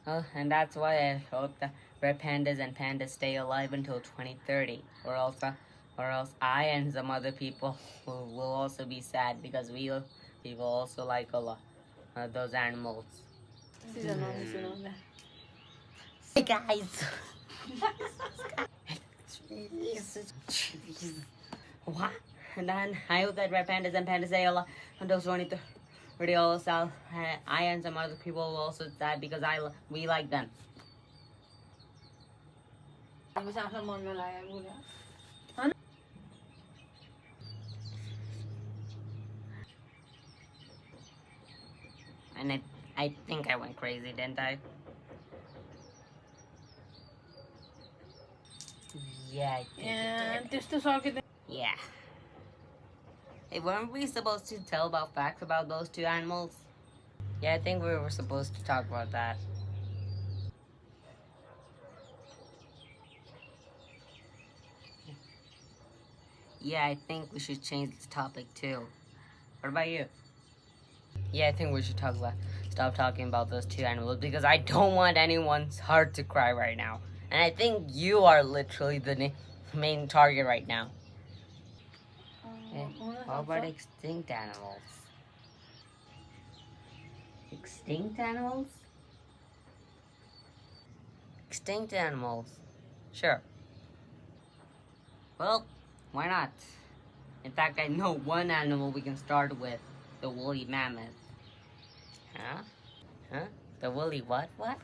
And that's why I hope the red pandas and pandas stay alive until 2030, or else I and some other people will also be sad because we will also like a lot those animals. Hey guys. What? And then I hope that red pandas and pandas stay alive until 2030. Also, I and some other people will also sad because we like them. And I think I went crazy, didn't I? Yeah, I think I did. Yeah. Hey, weren't we supposed to tell about facts about those two animals? Yeah, I think we were supposed to talk about that. Yeah, I think we should change the topic too. What about you? Yeah, I think we should stop talking about those two animals because I don't want anyone's heart to cry right now. And I think you are literally the main target right now. How about extinct animals? Extinct animals? Extinct animals. Sure. Well, why not? In fact, I know one animal we can start with. The woolly mammoth. Huh? Huh? The woolly what? What?